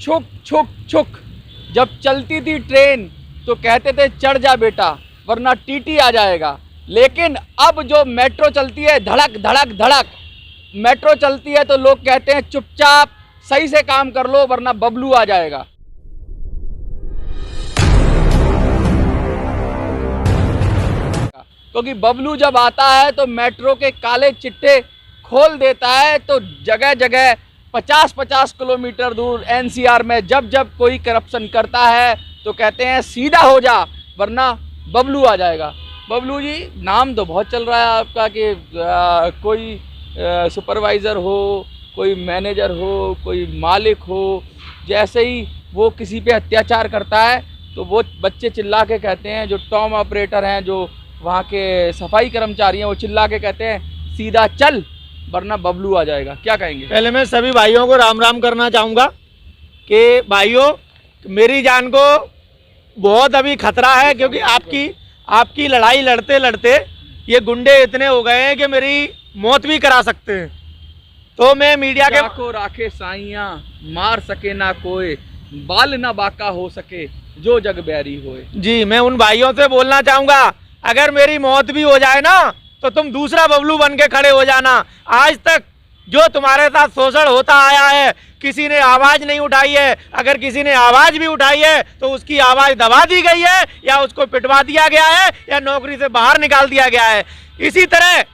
छुक छुक छुक। जब चलती थी ट्रेन तो कहते थे चढ़ जा बेटा वरना टीटी आ जाएगा, लेकिन अब जो मेट्रो चलती है धड़क धड़क धड़क मेट्रो चलती है तो लोग कहते हैं चुपचाप सही से काम कर लो वरना बबलू आ जाएगा। क्योंकि बबलू जब आता है तो मेट्रो के काले चिट्टे खोल देता है, तो जगह जगह 50-50 किलोमीटर दूर एनसीआर में जब जब कोई करप्शन करता है तो कहते हैं सीधा हो जा वरना बबलू आ जाएगा। बबलू जी नाम तो बहुत चल रहा है आपका कि कोई सुपरवाइज़र हो, कोई मैनेजर हो, कोई मालिक हो, जैसे ही वो किसी पे अत्याचार करता है तो वो बच्चे चिल्ला के कहते हैं, जो टॉम ऑपरेटर हैं, जो वहाँ के सफाई कर्मचारी हैं, वो चिल्ला के कहते हैं सीधा चल वरना बबलू आ जाएगा। क्या कहेंगे? पहले मैं सभी भाइयों को राम राम करना चाहूँगा कि भाइयों मेरी जान को बहुत अभी खतरा है, क्योंकि आपकी लड़ाई लड़ते लड़ते ये गुंडे इतने हो गए हैं कि मेरी मौत भी करा सकते हैं। तो मैं मीडिया के को राखे साइयां मार सके ना कोई, बाल ना बाका हो सके जो जग बैरी होए। जी मैं उन भाइयों से बोलना चाहूँगा, अगर मेरी मौत भी हो जाए ना तो तुम दूसरा बबलू बन के खड़े हो जाना। आज तक जो तुम्हारे साथ शोषण होता आया है किसी ने आवाज़ नहीं उठाई है, अगर किसी ने आवाज़ भी उठाई है तो उसकी आवाज़ दबा दी गई है या उसको पिटवा दिया गया है या नौकरी से बाहर निकाल दिया गया है। इसी तरह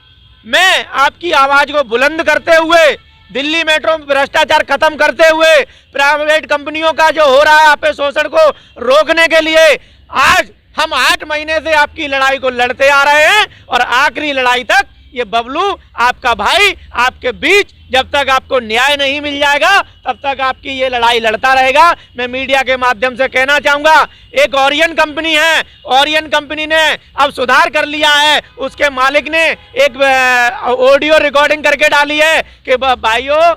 मैं आपकी आवाज़ को बुलंद करते हुए दिल्ली मेट्रो भ्रष्टाचार खत्म करते हुए प्राइवेट कंपनियों का जो हो रहा है आप पे शोषण को रोकने के लिए आज हम 8 महीने से आपकी लड़ाई को लड़ते आ रहे हैं और आखिरी लड़ाई तक ये बबलू आपका भाई आपके बीच जब तक आपको न्याय नहीं मिल जाएगा तब तक आपकी ये लड़ाई लड़ता रहेगा। मैं मीडिया के माध्यम से कहना चाहूँगा, एक ओरियन कंपनी है, ओरियन कंपनी ने अब सुधार कर लिया है, उसके मालिक ने एक ऑडियो रिकॉर्डिंग करके डाली है कि भाइयों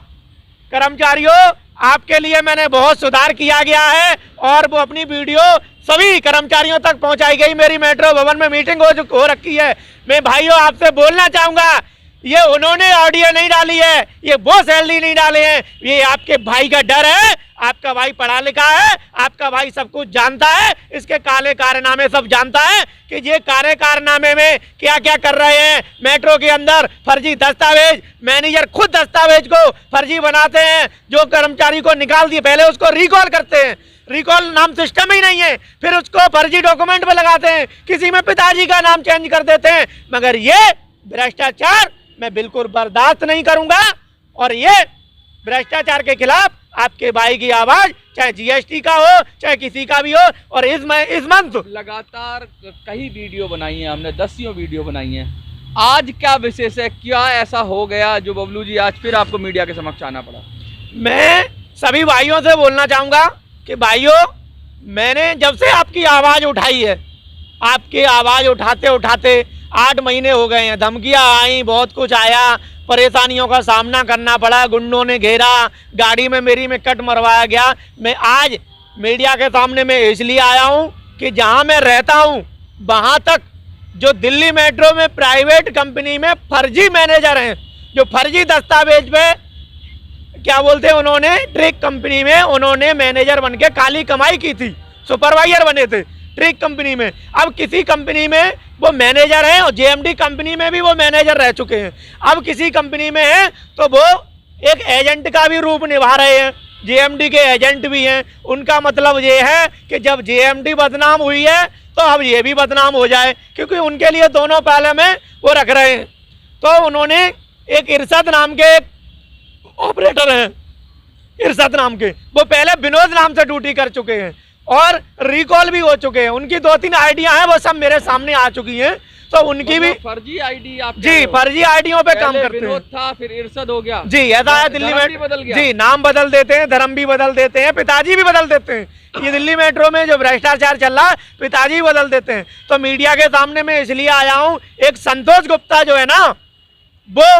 कर्मचारियों आपके लिए मैंने बहुत सुधार किया गया है, और वो अपनी वीडियो सभी कर्मचारियों तक पहुंचाई गई। मेरी मेट्रो भवन में मीटिंग हो रखी है। मैं भाइयों आपसे बोलना चाहूँगा, ये उन्होंने ऑडियो नहीं डाली है, ये वो सैलरी नहीं डाले हैं, ये आपके भाई का डर है। आपका भाई पढ़ा लिखा है, आपका भाई सब कुछ जानता है, इसके काले कारनामे सब जानता है कि ये काले कारनामे में क्या क्या कर रहे हैं। मेट्रो के अंदर फर्जी दस्तावेज, मैनेजर खुद दस्तावेज को फर्जी बनाते हैं, जो कर्मचारी को निकाल दिए पहले उसको रिकॉल करते हैं, रिकॉल नाम सिस्टम ही नहीं है, फिर उसको फर्जी डॉक्यूमेंट पे लगाते हैं, किसी में पिताजी का नाम चेंज कर देते हैं। मगर ये भ्रष्टाचार मैं बिल्कुल बर्दाश्त नहीं करूंगा, और ये भ्रष्टाचार के खिलाफ आपके भाई की आवाज चाहे जीएसटी का हो चाहे किसी का भी हो। और इस मंथ लगातार कई वीडियो बनाई है हमने, 10 वीडियो बनाई है। आज क्या विशेष है, क्या ऐसा हो गया जो बबलू जी आज फिर आपको मीडिया के समक्ष आना पड़ा? मैं सभी भाइयों से बोलना चाहूँगा कि भाइयों मैंने जब से आपकी आवाज़ उठाई है, आपकी आवाज़ उठाते उठाते 8 महीने हो गए हैं, धमकियाँ आई, बहुत कुछ आया, परेशानियों का सामना करना पड़ा, गुंडों ने घेरा, गाड़ी में मेरी में कट मरवाया गया। मैं आज मीडिया के सामने मैं इसलिए आया हूँ कि जहाँ मैं रहता हूँ वहाँ तक जो दिल्ली मेट्रो में प्राइवेट कंपनी में फर्जी मैनेजर हैं, जो फर्जी दस्तावेज पे क्या बोलते हैं, उन्होंने ट्रिक कंपनी में उन्होंने मैनेजर बन के काली कमाई की थी, सुपरवाइजर बने थे ट्रिक कंपनी में। अब किसी कंपनी में वो मैनेजर हैं और जेएमडी कंपनी में भी वो मैनेजर रह चुके हैं। अब किसी कंपनी में है तो वो एक एजेंट का भी रूप निभा रहे हैं, जेएमडी के एजेंट भी हैं। उनका मतलब ये है कि जब जेएमडी बदनाम हुई है तो अब ये भी बदनाम हो जाए, क्योंकि उनके लिए दोनों पहले में वो रख रहे हैं। तो उन्होंने एक इरशद नाम के ऑपरेटर हैं, इरशद नाम के, वो पहले विनोद नाम से ड्यूटी कर चुके हैं और रिकॉल भी हो चुके हैं। उनकी 2-3 आईडियां हैं, वो सब मेरे सामने आ चुकी हैं। तो उनकी भी फर्जी आईडी आप जी फर्जी आईडियों पे काम करते हैं। विनोद था फिर इरशद हो गया जी, ऐसा है दिल्ली में बदल गया। जी, नाम बदल देते हैं, धर्म भी बदल देते हैं, पिताजी भी बदल देते हैं। ये दिल्ली मेट्रो में जो भ्रष्टाचार चल रहा है पिताजी बदल देते हैं। तो मीडिया के सामने मैं इसलिए आया हूँ, एक संतोष गुप्ता जो है ना वो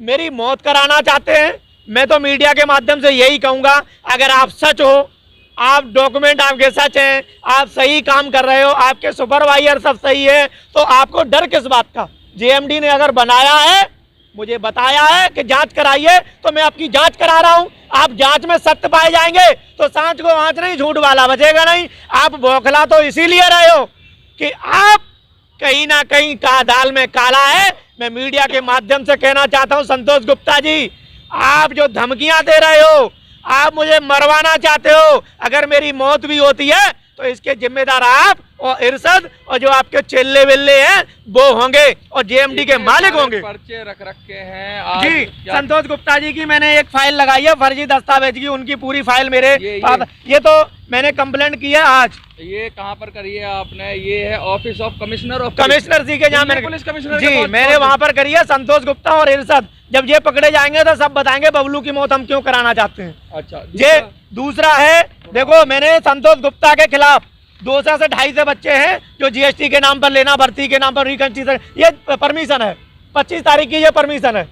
मेरी मौत कराना चाहते हैं। मैं तो मीडिया के माध्यम से यही कहूँगा, अगर आप सच हो, आप डॉक्यूमेंट आपके सच हैं, आप सही काम कर रहे हो, आपके सुपरवाइजर सब सही है, तो आपको डर किस बात का? जेएमडी ने अगर बनाया है मुझे बताया है कि जांच कराइए, तो मैं आपकी जांच करा रहा हूं। आप जांच में सत्य पाए जाएंगे तो सांच को आंच नहीं, झूठ वाला बचेगा नहीं। आप बौखला तो इसीलिए रहे हो कि आप कहीं ना कहीं का दाल में काला है। मैं मीडिया के माध्यम से कहना चाहता हूं संतोष गुप्ता जी, आप जो धमकियां दे रहे हो, आप मुझे मरवाना चाहते हो। अगर मेरी मौत भी होती है तो इसके जिम्मेदार आप और इरशद और जो आपके चेल्ले वेल्ले हैं वो होंगे और जेएमडी के मालिक होंगे। पर्चे रख रखे हैं आज जी, संतोष गुप्ता जी की मैंने एक फाइल लगाई है फर्जी दस्तावेज की, उनकी पूरी फाइल मेरे पास। ये तो मैंने कंप्लेंट की है आज। ये कहाँ पर करी है आपने? ये है ऑफिस ऑफ कमिश्नर जी के जहाँ मैंने पुलिस कमिश्नर जी मैंने वहाँ पर करी है। संतोष गुप्ता और इरशद जब ये पकड़े जाएंगे तो सब बताएंगे बबलू की मौत हम क्यों कराना चाहते हैं। अच्छा, ये दूसरा है, देखो मैंने संतोष गुप्ता के खिलाफ 200 से 250 बच्चे हैं जो जीएसटी के नाम पर लेना, भर्ती के नाम पर रिकंस्ट्रक्शन, ये परमिशन है 25 तारीख की, ये परमिशन है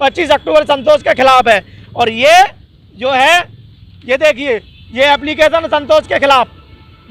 25 अक्टूबर संतोष के खिलाफ है। और ये जो है, ये देखिए ये एप्लीकेशन संतोष के खिलाफ,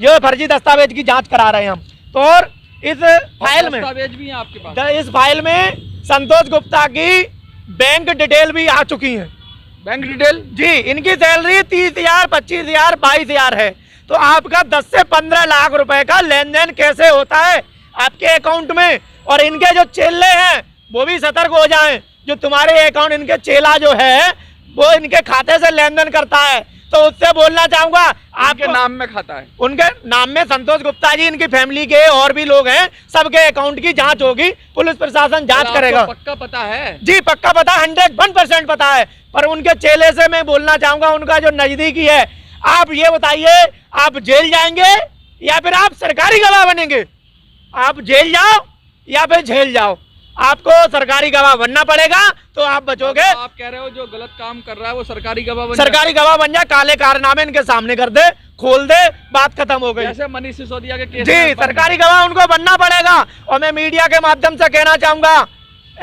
ये फर्जी दस्तावेज की जांच करा रहे हैं हम। तो और इस फाइल में दस्तावेज भी हैं आपके पास? इस फाइल में संतोष गुप्ता की बैंक डिटेल भी आ चुकी है। Bank detail? जी, इनकी सैलरी 30,000, 25,000, 22,000 है। तो आपका 10 से 15 लाख रुपए का लेन देन कैसे होता है आपके अकाउंट में? और इनके जो चेले हैं वो भी सतर्क हो जाएं। जो तुम्हारे अकाउंट, इनके चेला जो है वो इनके खाते से लेन देन करता है, तो उससे बोलना चाहूंगा आपके नाम में खाता है, उनके नाम में संतोष गुप्ता जी, इनकी फैमिली के और भी लोग हैं, सबके अकाउंट की जांच होगी, पुलिस प्रशासन जांच करेगा। पक्का पता है? जी पक्का पता, 101% पता है। पर उनके चेले से मैं बोलना चाहूंगा, उनका जो नजदीकी है, आप ये बताइए आप जेल जाएंगे या फिर आप सरकारी गवाह बनेंगे? आप जेल जाओ या फिर जेल जाओ, आपको सरकारी गवाह बनना पड़ेगा तो आप बचोगे। आप कह रहे हो जो गलत काम कर रहा है वो सरकारी गवाह बन जाए, काले कारनामे इनके सामने कर दे, खोल दे, बात खत्म हो गई। जैसे मनीष सिसोदिया के केस जी, सरकारी गवाह उनको बनना पड़ेगा। और मैं मीडिया के माध्यम से कहना चाहूंगा,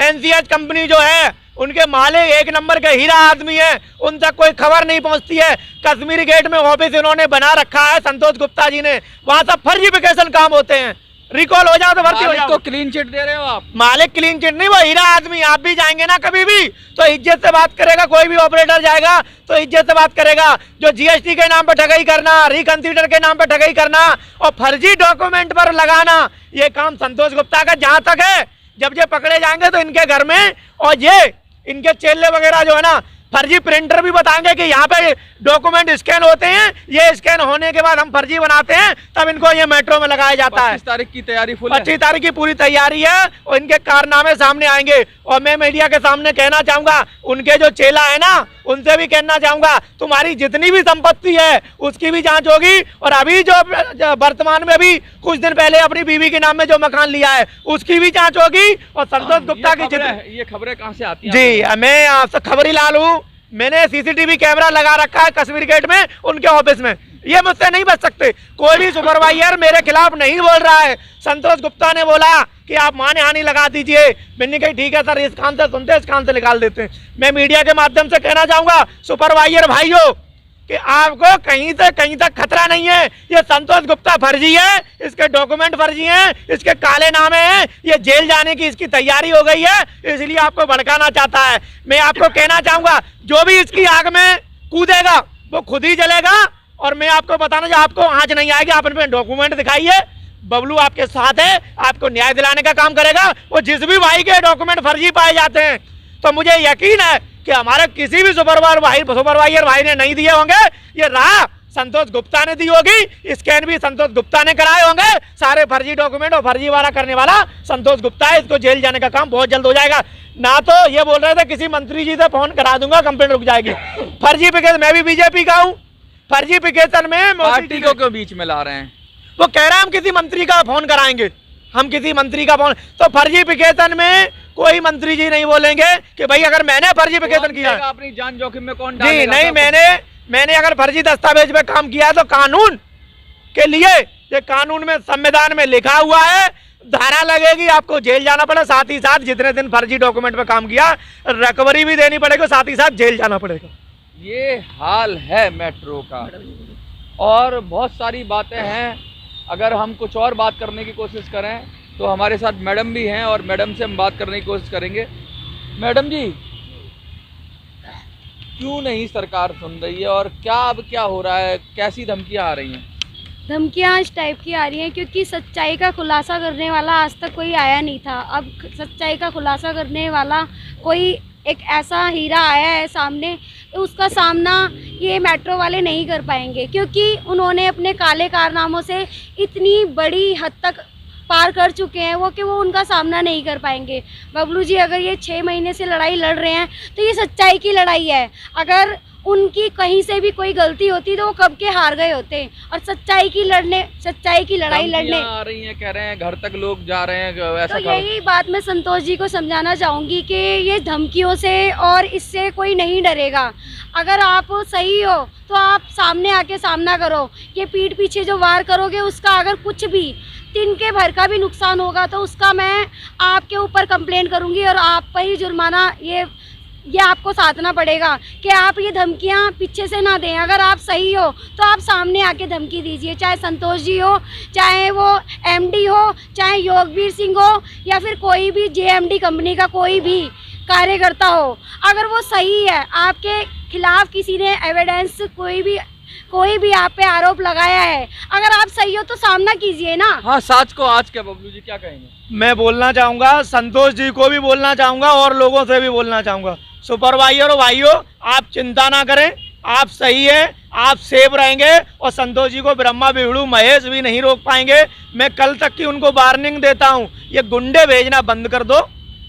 एनसीएच कंपनी जो है उनके मालिक एक नंबर के हीरा आदमी है, उन तक कोई खबर नहीं पहुंचती है। कश्मीरी गेट में ऑफिस इन्होंने बना रखा है संतोष गुप्ता जी ने, वहां सब फर्जीफिकेशन काम होते हैं, रिकॉल हो जाओ तो भर्ती हो जाओ। तो क्लीन चिट दे रहे हो आप? मालिक क्लीन चिट नहीं, वो हीरा आदमी। आप भी जाएंगे ना कभी भी तो इज्जत से बात करेगा, कोई भी ऑपरेटर जाएगा तो इज्जत से बात करेगा। जो जीएसटी के नाम पर ठगाई करना, रिकंसिडर के नाम पर ठगाई करना और फर्जी डॉक्यूमेंट पर लगाना, ये काम संतोष गुप्ता का जहां तक है। जब ये पकड़े जाएंगे तो इनके घर में और ये इनके चेले वगैरह जो है ना, फर्जी प्रिंटर भी बताएंगे कि यहाँ पे डॉक्यूमेंट स्कैन होते हैं, ये स्कैन होने के बाद हम फर्जी बनाते हैं, तब इनको ये मेट्रो में लगाया जाता है। 25 तारीख की तैयारी फुल? 25 तारीख की पूरी तैयारी है और इनके कारनामे सामने आएंगे। और मैं मीडिया के सामने कहना चाहूंगा, उनके जो चेला है ना, उनसे भी कहना चाहूंगा, तुम्हारी जितनी भी संपत्ति है उसकी भी जांच होगी। और अभी जो वर्तमान में अभी कुछ दिन पहले अपनी बीवी के नाम में जो मकान लिया है उसकी भी जांच होगी। और संतोष गुप्ता की ये खबरें कहाँ से आती हैं? जी, मैं आपसे खबरी लाल हूँ। मैंने सीसीटीवी कैमरा लगा रखा है कश्मीर गेट में, उनके ऑफिस में। ये मुझसे नहीं बच सकते। कोई भी सुपरवाइजर मेरे खिलाफ नहीं बोल रहा है। संतोष गुप्ता ने बोला कि आप माने हानि लगा दीजिए, मैंने कहा ठीक है सर, इस कान से सुनते इस कान से निकाल देते हैं। मैं मीडिया के माध्यम से कहना चाहूंगा सुपरवाइजर भाइयों कि आपको कहीं से कहीं तक खतरा नहीं है। ये संतोष गुप्ता फर्जी है, इसके डॉक्यूमेंट फर्जी हैं, इसके काले नामे हैं, ये जेल जाने की इसकी तैयारी हो गई है, इसलिए आपको भड़काना चाहता है। मैं आपको कहना चाहूंगा, जो भी इसकी आग में कूदेगा वो खुद ही जलेगा। और मैं आपको बताना चाहूँ, आपको आंच नहीं आएगी, आप अपने डॉक्यूमेंट दिखाइए, बबलू आपके साथ है, आपको न्याय दिलाने का काम करेगा। वो जिस भी भाई के डॉक्यूमेंट फर्जी पाए जाते हैं तो मुझे यकीन है कि हमारे किसी भी सुपरवाइजर भाई ने नहीं दिए होंगे। ये राह संतोष गुप्ता ने दी होगी, स्कैन भी संतोष गुप्ता ने कराए होंगे। सारे फर्जी डॉक्यूमेंट और फर्जी वाला करने वाला संतोष गुप्ता है। इसको जेल जाने का काम बहुत जल्द हो जाएगा। ना तो ये बोल रहे थे किसी मंत्री जी से फोन करा दूंगा, कंप्लेंट रुक जाएगी। फर्जीफिकेशन, मैं भी बीजेपी का हूँ, फर्जीफिकेशन में पार्टी को क्यों बीच में ला रहे हैं? वो कह रहे हैं हम किसी मंत्री का फोन कराएंगे, हम किसी मंत्री का फोन। तो फर्जीफिकेशन में कोई मंत्री जी नहीं बोलेंगे कि भाई अगर मैंने फर्जीफिकेशन किया, अपनी जान जोखिम में कौन डालेगा? जी नहीं, मैंने अगर फर्जी दस्तावेज पे काम किया है तो कानून के लिए, ये कानून में संविधान में लिखा हुआ है, धारा लगेगी, आपको जेल जाना पड़ेगा। साथ ही साथ जितने दिन फर्जी डॉक्यूमेंट पे काम किया रिकवरी भी देनी पड़ेगी, साथ ही साथ जेल जाना पड़ेगा। ये हाल है मेट्रो का। और बहुत सारी बातें हैं। अगर हम कुछ और बात करने की कोशिश करें तो हमारे साथ मैडम भी हैं और मैडम से हम बात करने की कोशिश करेंगे। मैडम जी, क्यों नहीं सरकार सुन रही है और क्या हो रहा है, कैसी धमकियां आ रही हैं? धमकियाँ इस टाइप की आ रही हैं क्योंकि सच्चाई का खुलासा करने वाला आज तक कोई आया नहीं था। अब सच्चाई का खुलासा करने वाला कोई एक ऐसा हीरा आया है सामने, तो उसका सामना ये मेट्रो वाले नहीं कर पाएंगे क्योंकि उन्होंने अपने काले कारनामों से इतनी बड़ी हद तक पार कर चुके हैं वो कि वो उनका सामना नहीं कर पाएंगे। बबलू जी अगर ये 6 महीने से लड़ाई लड़ रहे हैं तो ये सच्चाई की लड़ाई है। अगर उनकी कहीं से भी कोई गलती होती तो वो कब के हार गए होते। और सच्चाई की लड़ाई लड़ने आ रही हैं, कह रहे हैं घर तक लोग जा रहे हैं, ऐसा तो यही बात मैं संतोष जी को समझाना चाहूँगी कि ये धमकियों से और इससे कोई नहीं डरेगा। अगर आप सही हो तो आप सामने आके सामना करो। ये पीठ पीछे जो वार करोगे उसका अगर कुछ भी तिनके भर का भी नुकसान होगा तो उसका मैं आपके ऊपर कंप्लेंट करूँगी और आप पर ही जुर्माना ये आपको साधना पड़ेगा कि आप ये धमकियाँ पीछे से ना दें। अगर आप सही हो तो आप सामने आके धमकी दीजिए, चाहे संतोष जी हो, चाहे वो एमडी हो, चाहे योगवीर सिंह हो या फिर कोई भी जेएमडी कंपनी का कोई भी कार्यकर्ता हो। अगर वो सही है, आपके खिलाफ किसी ने एविडेंस कोई भी आप पे आरोप लगाया है, अगर आप सही हो तो सामना कीजिए ना। हाँ, साच को आज क्या बबलू जी क्या कहेंगे? मैं बोलना चाहूँगा, संतोष जी को भी बोलना चाहूँगा और लोगों से भी बोलना चाहूँगा, सुपरवाइजर भाइयों आप चिंता ना करें, आप सही हैं, आप सेफ रहेंगे और संतोष जी को ब्रह्मा बिहड़ू महेश भी नहीं रोक पाएंगे। मैं कल तक की उनको वार्निंग देता हूँ, ये गुंडे भेजना बंद कर दो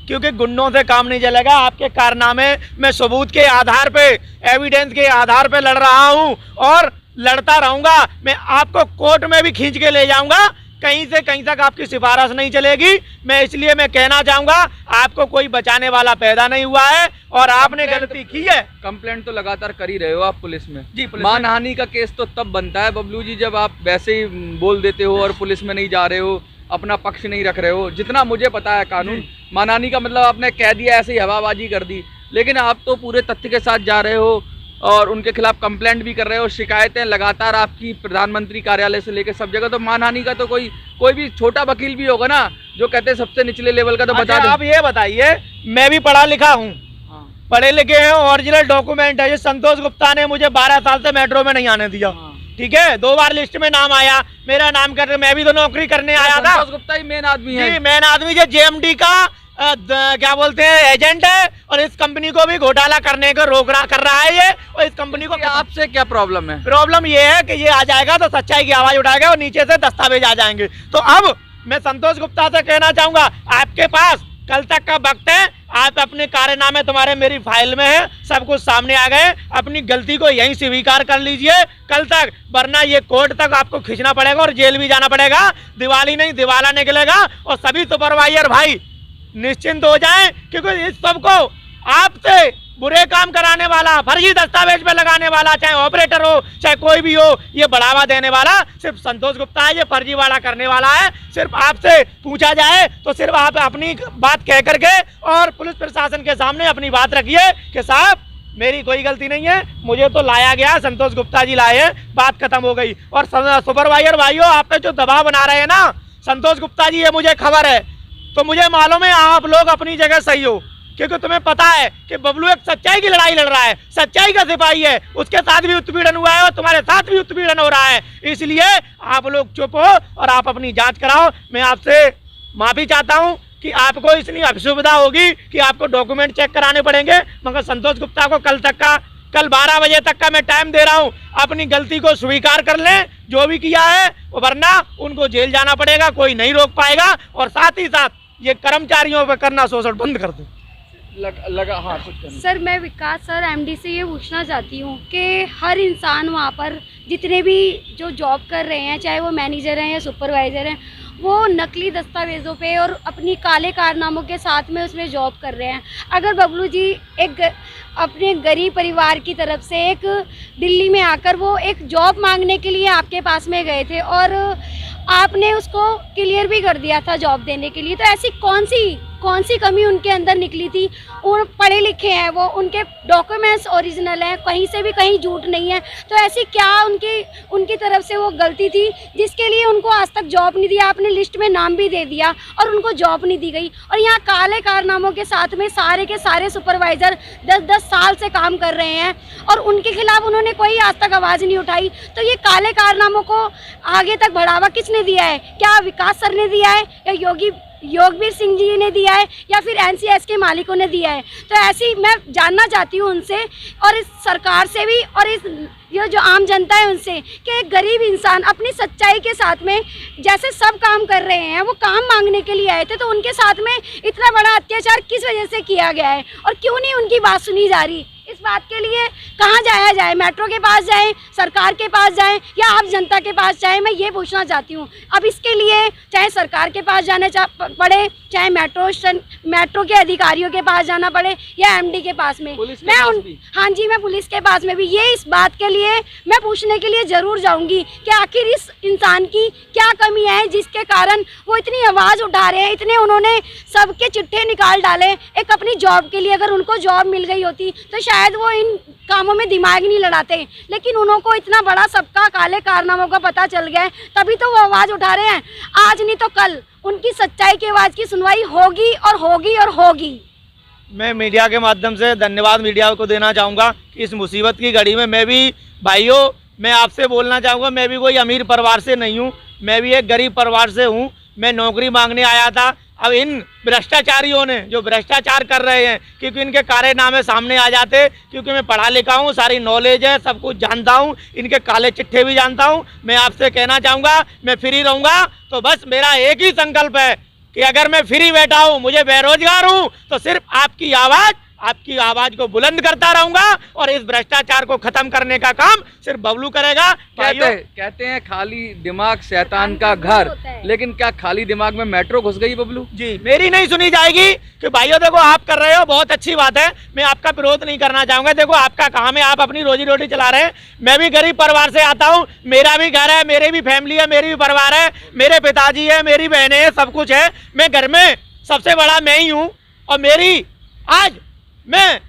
क्योंकि गुंडों से काम नहीं चलेगा। आपके कारनामे मैं सबूत के आधार पे, एविडेंस के आधार पे लड़ रहा हूँ और लड़ता रहूँगा। मैं आपको कोर्ट में भी खींच के ले जाऊँगा, कहीं से कहीं तक आपकी सिफारिश नहीं चलेगी। मैं इसलिए मैं कहना चाहूँगा आपको कोई बचाने वाला पैदा नहीं हुआ है और आपने गलती की है। कंप्लेंट तो लगातार कर ही रहे हो आप पुलिस में जी, पुलिस मानहानि का केस तो तब बनता है बबलू जी जब आप वैसे ही बोल देते हो और पुलिस में नहीं जा रहे हो, अपना पक्ष नहीं रख रहे हो। जितना मुझे पता है कानून, मानहानि का मतलब आपने कह दिया, ऐसे ही हवाबाजी कर दी, लेकिन आप तो पूरे तथ्य के साथ जा रहे हो और उनके खिलाफ कंप्लेंट भी कर रहे हो। शिकायतें लगातार आपकी प्रधानमंत्री कार्यालय से लेकर सब जगह, तो मानहानि का तो कोई भी छोटा वकील भी होगा ना जो कहते हैं सबसे निचले लेवल का तो बता दो। आप ये बताइए, मैं भी पढ़ा लिखा हूँ, पढ़े लिखे हैं, ओरिजिनल डॉक्यूमेंट है। ये संतोष गुप्ता ने मुझे 12 साल से मेट्रो में नहीं आने दिया, ठीक है। 2 बार लिस्ट में नाम आया, मेरा नाम कर, मैं भी तो नौकरी करने आया था। संतोष गुप्ता ही मेन आदमी है, जी मेन आदमी जो जेएमडी का क्या बोलते हैं एजेंट है और इस कंपनी को भी घोटाला करने को कर रहा है ये। और इस कंपनी को आपसे क्या प्रॉब्लम है? प्रॉब्लम ये है कि ये आ जाएगा तो सच्चाई की आवाज उठाएगा और नीचे से दस्तावेज आ जाएंगे। तो अब मैं संतोष गुप्ता से कहना चाहूंगा, आपके पास कल तक का वक्त है, आप अपने कारनामे तुम्हारे मेरी फाइल में है, सब कुछ सामने आ गए, अपनी गलती को यहीं स्वीकार कर लीजिए कल तक, वरना ये कोर्ट तक आपको खींचना पड़ेगा और जेल भी जाना पड़ेगा। दिवाली नहीं दिवाला निकलेगा। और सभी सुपरवाइजर भाई निश्चिंत हो जाएं क्योंकि इस सबको आपसे बुरे काम कराने वाला, फर्जी दस्तावेज पे लगाने वाला, चाहे ऑपरेटर हो चाहे कोई भी हो, ये बढ़ावा देने वाला सिर्फ संतोष गुप्ता है। ये फर्जी वाला करने वाला है। सिर्फ आपसे पूछा जाए तो सिर्फ आप अपनी बात कह करके और पुलिस प्रशासन के सामने अपनी बात रखिए कि साहब मेरी कोई गलती नहीं है, मुझे तो लाया गया, संतोष गुप्ता जी लाए हैं, बात खत्म हो गई। और सुपरवाइजर भाइयों आप पे जो दबाव बना रहे हैं ना संतोष गुप्ता जी, ये मुझे खबर है, तो मुझे मालूम है आप लोग अपनी जगह सही हो क्योंकि तुम्हें पता है कि बबलू एक सच्चाई की लड़ाई लड़ रहा है, सच्चाई का सिपाही है, उसके साथ भी उत्पीड़न हुआ है और तुम्हारे साथ भी उत्पीड़न हो रहा है। इसलिए आप लोग चुप हो और आप अपनी जांच कराओ। मैं आपसे माफी चाहता हूं कि आपको इतनी असुविधा होगी कि आपको डॉक्यूमेंट चेक कराने पड़ेंगे, मगर संतोष गुप्ता को कल 12 बजे तक का मैं टाइम दे रहा हूं, अपनी गलती को स्वीकार कर लें जो भी किया है, वरना उनको जेल जाना पड़ेगा, कोई नहीं रोक पाएगा। और साथ ही साथ ये कर्मचारियों पर करना शोषण बंद कर दो। लगा हाँ कुछ सर, मैं विकास सर एमडी से ये पूछना चाहती हूँ कि हर इंसान वहाँ पर जितने भी जो जॉब कर रहे हैं, चाहे वो मैनेजर हैं या सुपरवाइज़र हैं, वो नकली दस्तावेज़ों पे और अपनी काले कारनामों के साथ में उसमें जॉब कर रहे हैं। अगर बबलू जी अपने गरीब परिवार की तरफ से एक दिल्ली में आकर वो एक जॉब मांगने के लिए आपके पास में गए थे और आपने उसको क्लियर भी कर दिया था जॉब देने के लिए, तो ऐसी कौन सी कमी उनके अंदर निकली थी। और पढ़े लिखे हैं वो, उनके डॉक्यूमेंट्स ओरिजिनल हैं, कहीं से भी कहीं झूठ नहीं है। तो ऐसी क्या उनकी तरफ से वो गलती थी जिसके लिए उनको आज तक जॉब नहीं दिया। आपने लिस्ट में नाम भी दे दिया और उनको जॉब नहीं दी गई। और यहाँ काले कारनामों के साथ में सारे के सारे सुपरवाइज़र 10-10 साल से काम कर रहे हैं और उनके खिलाफ उन्होंने कोई आज तक आवाज़ नहीं उठाई। तो ये काले कारनामों को आगे तक बढ़ावा किसने दिया है? क्या विकास सर ने दिया है या योगवीर सिंह जी ने दिया है या फिर एनसीएस के मालिकों ने दिया है? तो ऐसी मैं जानना चाहती हूँ उनसे और इस सरकार से भी और ये जो आम जनता है उनसे कि एक गरीब इंसान अपनी सच्चाई के साथ में जैसे सब काम कर रहे हैं, वो काम मांगने के लिए आए थे, तो उनके साथ में इतना बड़ा अत्याचार किस वजह से किया गया है और क्यों नहीं उनकी बात सुनी जा रही? इस बात के लिए कहाँ जाया जाए? मेट्रो के पास जाएं, सरकार के पास जाएं या आप जनता के पास जाएं? मैं ये पूछना चाहती हूँ। अब इसके लिए चाहे सरकार के पास जाना पड़े, चाहे मेट्रो के अधिकारियों के पास जाना पड़े या एमडी के पास में, हाँ जी, मैं पुलिस के पास में भी ये इस बात के लिए मैं पूछने के लिए ज़रूर जाऊँगी कि आखिर इस इंसान की क्या कमी है जिसके कारण वो इतनी आवाज़ उठा रहे हैं, इतने उन्होंने सबके चिट्ठे निकाल डाले एक अपनी जॉब के लिए। अगर उनको जॉब मिल गई होती तो शायद वो इन कामों में दिमाग नहीं लड़ाते, लेकिन उनको इतना बड़ा सबका काले कारनामों का पता चल गया है, तभी तो वो आवाज़ उठा रहे हैं। आज नहीं तो कल उनकी सच्चाई की आवाज़ की सुनवाई होगी और होगी और होगी। मैं मीडिया के माध्यम से धन्यवाद मीडिया को देना चाहूँगा कि इस मुसीबत की घड़ी में मैं भी भाइयों मैं आपसे बोलना चाहूँगा, मैं भी कोई अमीर परिवार से नहीं हूँ, मैं भी एक गरीब परिवार से हूँ। मैं नौकरी मांगने आया था। अब इन भ्रष्टाचारियों ने जो भ्रष्टाचार कर रहे हैं, क्योंकि इनके कारनामे सामने आ जाते, क्योंकि मैं पढ़ा लिखा हूँ, सारी नॉलेज है, सब कुछ जानता हूँ, इनके काले चिट्ठे भी जानता हूँ। मैं आपसे कहना चाहूँगा मैं फ्री रहूँगा तो बस मेरा एक ही संकल्प है कि अगर मैं फ्री बैठा हूँ, मुझे बेरोजगार हूँ, तो सिर्फ आपकी आवाज़ को बुलंद करता रहूंगा और इस भ्रष्टाचार को खत्म करने का काम सिर्फ बबलू करेगा। कहते हैं खाली दिमाग शैतान का घर, लेकिन क्या खाली दिमाग में मेट्रो घुस गई बबलू? जी, मेरी नहीं सुनी जाएगी कि भाइयों देखो आप कर रहे हो, बहुत अच्छी बात है, मैं आपका विरोध नहीं करना चाहूंगा। देखो आपका काम है, आप अपनी रोजी रोटी चला रहे हैं। मैं भी गरीब परिवार से आता हूँ, मेरा भी घर है, मेरी भी फैमिली है, मेरी भी परिवार है, मेरे पिताजी है, मेरी बहनें हैं, सब कुछ है। मैं घर में सबसे बड़ा मैं ही हूँ और मेरी आज मैं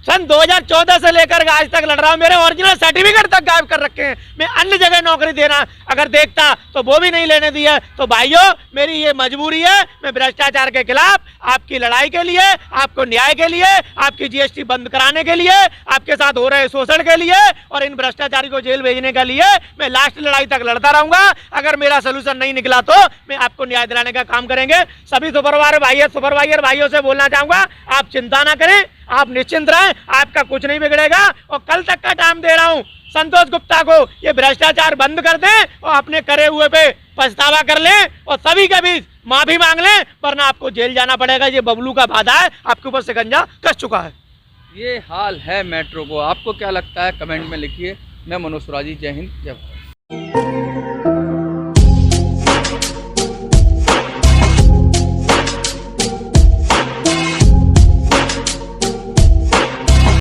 सन 2014 से लेकर आज तक लड़ रहा हूँ। मेरे ओरिजिनल सर्टिफिकेट तक गायब कर रखे हैं। मैं अन्य जगह नौकरी देना अगर देखता तो वो भी नहीं लेने दिया। तो भाइयों मेरी ये मजबूरी है, मैं भ्रष्टाचार के खिलाफ आपकी लड़ाई के लिए, आपको न्याय के लिए, आपकी जीएसटी बंद कराने के लिए, आपके साथ हो रहे शोषण के लिए और इन भ्रष्टाचारी को जेल भेजने के लिए मैं लास्ट लड़ाई तक लड़ता रहूंगा। अगर मेरा सोल्यूशन नहीं निकला तो मैं आपको न्याय दिलाने का काम करेंगे। सभी सुपरवाइजर भाइयों से बोलना चाहूंगा, आप चिंता ना करें, आप निश्चिंत रहें, आपका कुछ नहीं बिगड़ेगा। और कल तक का टाइम दे रहा हूं संतोष गुप्ता को, ये भ्रष्टाचार बंद कर दें और अपने करे हुए पे पछतावा कर लें और सभी के बीच माफी मांग लें, वरना आपको जेल जाना पड़ेगा। ये बबलू का वादा है, आपके ऊपर शिकंजा कस चुका है। ये हाल है मेट्रो को, आपको क्या लगता है कमेंट में लिखिए। मैं मनोज सुराजी, जय हिंद, जय भारत।